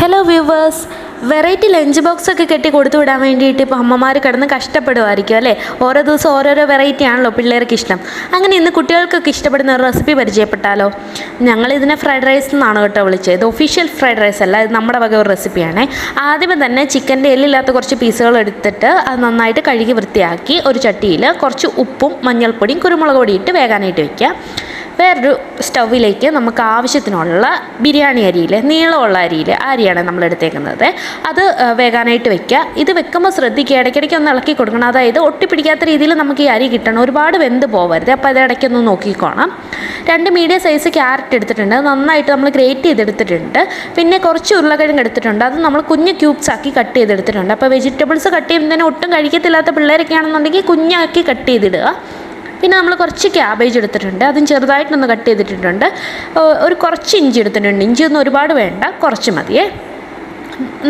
Hello viewers, variety lunch box ഒക്കെ കെട്ടി കൊടുത്തു വിടാൻ വേണ്ടിയിട്ട് ഇപ്പോൾ അമ്മമാർ കിടന്ന് കഷ്ടപ്പെടുമായിരിക്കും അല്ലേ. ഓരോ ദിവസം ഓരോരോ വെറൈറ്റി ആണല്ലോ പിള്ളേർക്ക് ഇഷ്ടം. അങ്ങനെ ഇന്ന് കുട്ടികൾക്കൊക്കെ ഇഷ്ടപ്പെടുന്ന ഒരു റെസിപ്പി പരിചയപ്പെട്ടാലോ. ഞങ്ങളിതിനെ ഫ്രൈഡ് റൈസ് എന്നാണ് കേട്ടോ വിളിച്ചത്. ഇത് ഒഫീഷ്യൽ ഫ്രൈഡ് റൈസ് അല്ല, ഇത് നമ്മുടെ വക ഒരു റെസിപ്പിയാണ്. ആദ്യമേ തന്നെ ചിക്കൻ്റെ എല്ലില്ലാത്ത കുറച്ച് പീസുകൾ എടുത്തിട്ട് അത് നന്നായിട്ട് കഴുകി വൃത്തിയാക്കി ഒരു ചട്ടിയിൽ കുറച്ച് ഉപ്പും മഞ്ഞൾപ്പൊടിയും കുരുമുളക് പൊടിയും ഇട്ട് വേകാനായിട്ട് വയ്ക്കുക. വേറൊരു സ്റ്റൗവിലേക്ക് നമുക്ക് ആവശ്യത്തിനുള്ള ബിരിയാണി അരിയിലെ നീളമുള്ള അരിയാണ് നമ്മൾ എടുത്തേക്കുന്നത്. അത് വേകാനായിട്ട് വെക്കുക. ഇത് വെക്കുമ്പോൾ ശ്രദ്ധിക്കുക, ഇടയ്ക്കിടയ്ക്ക് ഒന്ന് ഇളക്കി കൊടുക്കണം. അതായത് ഒട്ടിപ്പിടിക്കാത്ത രീതിയിൽ നമുക്ക് ഈ അരി കിട്ടണം, ഒരുപാട് വെന്ത് പോകരുത്. അപ്പോൾ അത് ഇടയ്ക്കൊന്ന് നോക്കിക്കോണം. 2 മീഡിയം സൈസ് ക്യാരറ്റ് എടുത്തിട്ടുണ്ട്, നന്നായിട്ട് നമ്മൾ ഗ്രേറ്റ് ചെയ്തെടുത്തിട്ടുണ്ട്. പിന്നെ കുറച്ച് ഉരുളക്കിഴങ്ങ് എടുത്തിട്ടുണ്ട്, അത് നമ്മൾ കുഞ്ഞ് ക്യൂബ്സ് ആക്കി കട്ട് ചെയ്തെടുത്തിട്ടുണ്ട്. അപ്പോൾ വെജിറ്റബിൾസ് കട്ട് ചെയ്യുമ്പോൾ ഒട്ടും കഴിക്കത്തില്ലാത്ത പിള്ളേരൊക്കെ ആണെന്നുണ്ടെങ്കിൽ കുഞ്ഞാക്കി കട്ട് ചെയ്തിടുക. പിന്നെ നമ്മൾ കുറച്ച് ക്യാബേജ് എടുത്തിട്ടുണ്ട്, അതും ചെറുതായിട്ടൊന്ന് കട്ട് ചെയ്തിട്ടുണ്ട്. ഒരു കുറച്ച് ഇഞ്ചി എടുത്തിട്ടുണ്ട്, ഇഞ്ചിയൊന്നും ഒരുപാട് വേണ്ട, കുറച്ച് മതിയേ.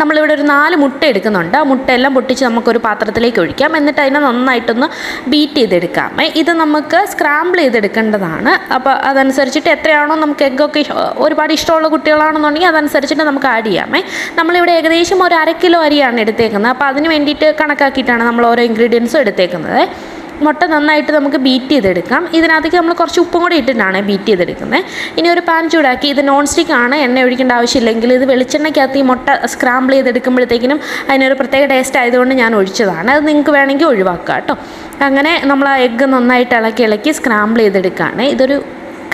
നമ്മളിവിടെ ഒരു 4 മുട്ട എടുക്കുന്നുണ്ട്. ആ മുട്ടയെല്ലാം പൊട്ടിച്ച് നമുക്കൊരു പാത്രത്തിലേക്ക് ഒഴിക്കാം. എന്നിട്ട് അതിനെ നന്നായിട്ടൊന്ന് ബീറ്റ് ചെയ്തെടുക്കാം. ഇത് നമുക്ക് സ്ക്രാമ്പിൾ ചെയ്തെടുക്കേണ്ടതാണ്. അപ്പോൾ അതനുസരിച്ചിട്ട് എത്രയാണോ നമുക്ക് എഗ്ഗൊക്കെ ഒരുപാട് ഇഷ്ടമുള്ള കുട്ടികളാണെന്നുണ്ടെങ്കിൽ അതനുസരിച്ചിട്ട് നമുക്ക് ആഡ് ചെയ്യാമേ. നമ്മളിവിടെ ഏകദേശം ഒരു 1/2 കിലോ അരിയാണ് എടുത്തേക്കുന്നത്. അപ്പോൾ അതിന് വേണ്ടിയിട്ട് കണക്കാക്കിയിട്ടാണ് നമ്മൾ ഓരോ ഇൻഗ്രീഡിയൻസും എടുത്തേക്കുന്നത്. മുട്ട നന്നായിട്ട് നമുക്ക് ബീറ്റ് ചെയ്തെടുക്കാം. ഇതിനകത്തേക്ക് നമ്മൾ കുറച്ച് ഉപ്പും കൂടി ഇട്ടിട്ടാണ് ബീറ്റ് ചെയ്തെടുക്കുന്നത്. ഇനി ഒരു പാൻ ചൂടാക്കി, ഇത് നോൺ സ്റ്റിക്ക് ആണ്, എണ്ണ ഒഴിക്കേണ്ട ആവശ്യമില്ലെങ്കിൽ. ഇത് വെളിച്ചെണ്ണയ്ക്കകത്ത് ഈ മുട്ട സ്ക്രാമ്പിൾ ചെയ്തെടുക്കുമ്പോഴത്തേക്കിനും അതിനൊരു പ്രത്യേക ടേസ്റ്റ് ആയതുകൊണ്ട് ഞാൻ ഒഴിച്ചതാണ്. അത് നിങ്ങൾക്ക് വേണമെങ്കിൽ ഒഴിവാക്കുക കേട്ടോ. അങ്ങനെ നമ്മൾ ആ എഗ്ഗ് നന്നായിട്ട് ഇളക്കി സ്ക്രാമ്പിൾ ചെയ്തെടുക്കുകയാണ്. ഇതൊരു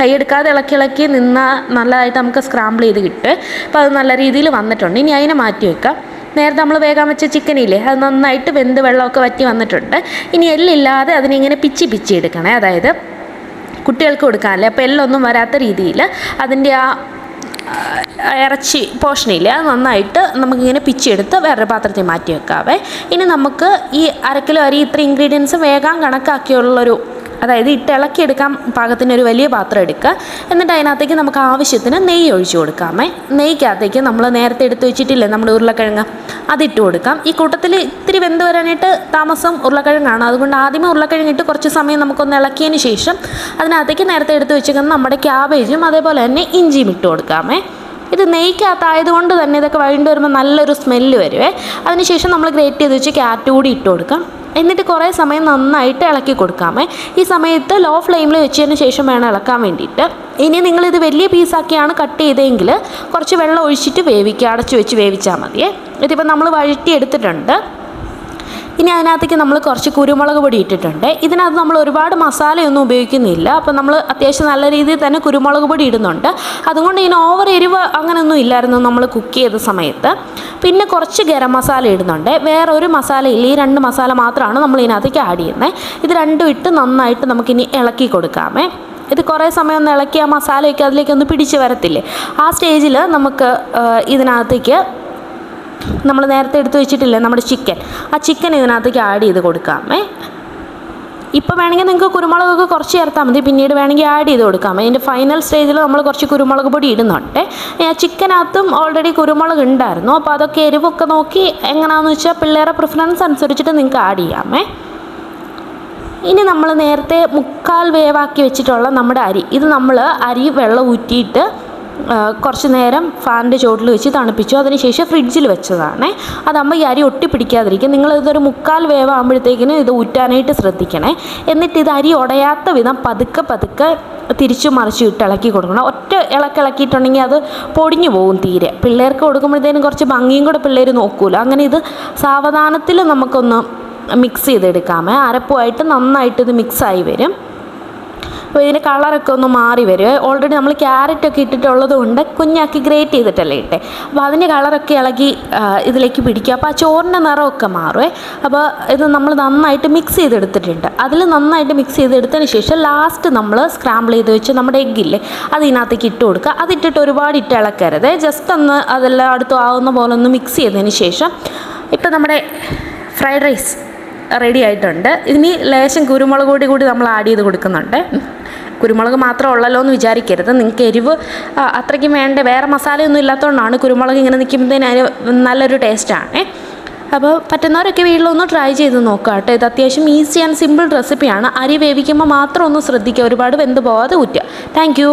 കൈയെടുക്കാതെ ഇളക്കി നിന്നാൽ നല്ലതായിട്ട് നമുക്ക് സ്ക്രാമ്പിൾ ചെയ്ത് കിട്ടും. അപ്പോൾ അത് നല്ല രീതിയിൽ വന്നിട്ടുണ്ട്. ഇനി അതിനെ മാറ്റി വെക്കാം. നേരത്തെ നമ്മൾ വേഗം വെച്ച ചിക്കനില്ലേ, അത് നന്നായിട്ട് വെന്ത് വെള്ളമൊക്കെ വറ്റി വന്നിട്ടുണ്ട്. ഇനി എല്ലില്ലാതെ അതിനിങ്ങനെ പിച്ചി എടുക്കണേ. അതായത് കുട്ടികൾക്ക് കൊടുക്കാമല്ലേ, അപ്പോൾ എല്ലൊന്നും വരാത്ത രീതിയിൽ അതിൻ്റെ ആ ഇറച്ചി പോർഷനില്ല, അത് നന്നായിട്ട് നമുക്കിങ്ങനെ പിച്ചെടുത്ത് വേറൊരു പാത്രത്തിൽ മാറ്റി വെക്കാവേ. ഇനി നമുക്ക് ഈ 1/2 കിലോ അരി ഇത്ര ഇൻഗ്രീഡിയൻസ് വേഗം കണക്കാക്കിയുള്ളൊരു, അതായത് ഇളക്കിയെടുക്കാൻ പാകത്തിന് ഒരു വലിയ പാത്രം എടുക്കുക. എന്നിട്ട് അതിനകത്തേക്ക് നമുക്ക് ആവശ്യത്തിന് നെയ്യ് ഒഴിച്ചു കൊടുക്കാമേ. നെയ്ക്കകത്തേക്ക് നമ്മൾ നേരത്തെ എടുത്ത് വെച്ചിട്ടില്ലേ നമ്മുടെ ഉരുളക്കിഴങ്ങ്, അതിട്ട് കൊടുക്കാം. ഈ കൂട്ടത്തിൽ ഇത്തിരി വെന്ത് വരാനായിട്ട് താമസം ഉരുളക്കിഴങ്ങാണ്, അതുകൊണ്ട് ആദ്യമേ ഉരുളക്കിഴങ്ങിട്ട് കുറച്ച് സമയം നമുക്കൊന്ന് ഇളക്കിയതിന് ശേഷം അതിനകത്തേക്ക് നേരത്തെ എടുത്ത് വെച്ചിരിക്കുന്ന നമ്മുടെ ക്യാബേജും അതേപോലെ തന്നെ ഇഞ്ചിയും ഇട്ട് കൊടുക്കാമേ. ഇത് നെയ്ക്കകത്തായതുകൊണ്ട് തന്നെ ഇതൊക്കെ വഴണ്ട് വരുമ്പോൾ നല്ലൊരു സ്മെല്ല് വരുവേ. അതിനുശേഷം നമ്മൾ ഗ്രേറ്റ് ചെയ്ത് വെച്ച് ക്യാരറ്റ് കൂടി ഇട്ട് കൊടുക്കാം. എന്നിട്ട് കുറേ സമയം നന്നായിട്ട് ഇളക്കി കൊടുക്കാമേ. ഈ സമയത്ത് ലോ ഫ്ലെയിമിൽ വെച്ചതിന് ശേഷം വേണം ഇളക്കാൻ വേണ്ടിയിട്ട്. ഇനി നിങ്ങളിത് വലിയ പീസാക്കിയാണ് കട്ട് ചെയ്തതെങ്കിൽ കുറച്ച് വെള്ളം ഒഴിച്ചിട്ട് വേവിക്കുക, അടച്ചു വെച്ച് വേവിച്ചാൽ മതിയേ. ഇതിപ്പോൾ നമ്മൾ വഴറ്റി എടുത്തിട്ടുണ്ട്. ഇനി അതിനകത്തേക്ക് നമ്മൾ കുറച്ച് കുരുമുളക് പൊടി ഇട്ടിട്ടുണ്ട്. ഇതിനകത്ത് നമ്മൾ ഒരുപാട് മസാലയൊന്നും ഉപയോഗിക്കുന്നില്ല. അപ്പോൾ നമ്മൾ അത്യാവശ്യം നല്ല രീതിയിൽ തന്നെ കുരുമുളക് പൊടി ഇടുന്നുണ്ട്. അതുകൊണ്ട് ഇതിന് ഓവർ എരിവ് അങ്ങനെയൊന്നും ഇല്ലായിരുന്നു നമ്മൾ കുക്ക് ചെയ്ത സമയത്ത്. പിന്നെ കുറച്ച് ഗരം മസാല ഇടുന്നുണ്ട്. വേറെ ഒരു മസാല ഇല്ല, ഈ 2 മസാല മാത്രമാണ് നമ്മൾ ഇതിനകത്തേക്ക് ആഡ് ചെയ്യുന്നത്. ഇത് രണ്ടും ഇട്ട് നന്നായിട്ട് നമുക്കിനി ഇളക്കി കൊടുക്കാമേ. ഇത് കുറേ സമയം ഒന്ന് ഇളക്കി ആ മസാലയൊക്കെ അതിലേക്കൊന്ന് പിടിച്ച് വരത്തില്ലേ, ആ സ്റ്റേജിൽ നമുക്ക് ഇതിനകത്തേക്ക് നമ്മൾ നേരത്തെ എടുത്ത് വെച്ചിട്ടില്ലേ നമ്മുടെ ചിക്കൻ, ആ ചിക്കൻ ഇതിനകത്തേക്ക് ആഡ് ചെയ്ത് കൊടുക്കാമേ. ഇപ്പോൾ വേണമെങ്കിൽ നിങ്ങൾക്ക് കുരുമുളകൊക്കെ കുറച്ച് ചേർത്താൽ മതി, പിന്നീട് വേണമെങ്കിൽ ആഡ് ചെയ്ത് കൊടുക്കാം. അതിൻ്റെ ഫൈനൽ സ്റ്റേജിൽ നമ്മൾ കുറച്ച് കുരുമുളക് പൊടി ഇടുന്നുണ്ട്. ചിക്കനകത്തും ഓൾറെഡി കുരുമുളക് ഉണ്ടായിരുന്നു. അപ്പോൾ അതൊക്കെ എരിവൊക്കെ നോക്കി എങ്ങനെയാണെന്ന് വെച്ചാൽ പിള്ളേരുടെ പ്രിഫറൻസ് അനുസരിച്ചിട്ട് നിങ്ങൾക്ക് ആഡ് ചെയ്യാമേ. ഇനി നമ്മൾ നേരത്തെ 1/4 വേവാക്കി വെച്ചിട്ടുള്ള നമ്മുടെ അരി, ഇത് നമ്മൾ അരി വെള്ളം ഊറ്റിയിട്ട് കുറച്ച് നേരം ഫാനിൻ്റെ ചുവട്ടിൽ വെച്ച് തണുപ്പിച്ചു. അതിനുശേഷം ഫ്രിഡ്ജിൽ വെച്ചതാണ്. അതാകുമ്പോൾ ഈ അരി ഒട്ടിപ്പിടിക്കാതിരിക്കും. നിങ്ങളിതൊരു 1/4 വേവാകുമ്പോഴത്തേക്കിനും ഇത് ഊറ്റാനായിട്ട് ശ്രദ്ധിക്കണേ. എന്നിട്ട് ഇത് അരി ഉടയാത്ത വിധം പതുക്കെ തിരിച്ചു മറിച്ചു ഇട്ട് ഇളക്കി കൊടുക്കണം. ഒറ്റ ഇളക്കിയിട്ടുണ്ടെങ്കിൽ അത് പൊടിഞ്ഞു പോകും തീരെ. പിള്ളേർക്ക് കൊടുക്കുമ്പോഴത്തേനും കുറച്ച് ഭംഗിയും കൂടെ പിള്ളേർ നോക്കൂല. അങ്ങനെ ഇത് സാവധാനത്തിൽ നമുക്കൊന്ന് മിക്സ് ചെയ്തെടുക്കാമേ. അരപ്പുമായിട്ട് നന്നായിട്ട് ഇത് മിക്സായി വരും. അപ്പോൾ ഇതിൻ്റെ കളറൊക്കെ ഒന്ന് മാറി വരും. ഓൾറെഡി നമ്മൾ ക്യാരറ്റൊക്കെ ഇട്ടിട്ടുള്ളത് കൊണ്ട് കുഞ്ഞാക്കി ഗ്രേറ്റ് ചെയ്തിട്ടല്ലേ ഇട്ടേ. അപ്പോൾ അതിൻ്റെ കളറൊക്കെ ഇളകി ഇതിലേക്ക് പിടിക്കുക. അപ്പോൾ ആ ചോറിൻ്റെ നിറമൊക്കെ മാറുമേ. അപ്പോൾ ഇത് നമ്മൾ നന്നായിട്ട് മിക്സ് ചെയ്തെടുത്തിട്ടുണ്ട്. അതിൽ നന്നായിട്ട് മിക്സ് ചെയ്തെടുത്തതിന് ശേഷം ലാസ്റ്റ് നമ്മൾ സ്ക്രാമ്പിൾ ചെയ്ത് വെച്ച് നമ്മുടെ എഗ്ഗില്ലേ, അത് ഇതിനകത്തേക്ക് ഇട്ട് കൊടുക്കുക. അതിട്ടിട്ട് ഒരുപാട് ഇട്ട് ഇളക്കരുത്. ജസ്റ്റ് ഒന്ന് അതെല്ലാം അടുത്ത് ആവുന്ന പോലെ ഒന്ന് മിക്സ് ചെയ്തതിന് ശേഷം ഇപ്പോൾ നമ്മുടെ ഫ്രൈഡ് റൈസ് റെഡി ആയിട്ടുണ്ട്. ഇനി ലേശം കുരുമുളക് പൊടി കൂടി നമ്മൾ ആഡ് ചെയ്ത് കൊടുക്കുന്നുണ്ട്. കുരുമുളക് മാത്രം ഉള്ളല്ലോ എന്ന് വിചാരിക്കരുത്, നിങ്ങൾക്ക് എരിവ് അത്രയ്ക്കും വേണ്ട, വേറെ മസാലയൊന്നും ഇല്ലാത്തതുകൊണ്ടാണ് കുരുമുളക് ഇങ്ങനെ നിൽക്കുമ്പോഴത്തേന് അതിന് നല്ലൊരു ടേസ്റ്റാണ്. അപ്പോൾ പറ്റുന്നവരൊക്കെ വീട്ടിലൊന്ന് ട്രൈ ചെയ്ത് നോക്കുക കേട്ടോ. ഇത് അത്യാവശ്യം ഈസി ആൻഡ് സിമ്പിൾ റെസിപ്പിയാണ്. അരി വേവിക്കുമ്പോൾ മാത്രം ഒന്ന് ശ്രദ്ധിക്കുക, ഒരുപാട് വെന്ത് പോകാതെ ഊറ്റുക. Thank you.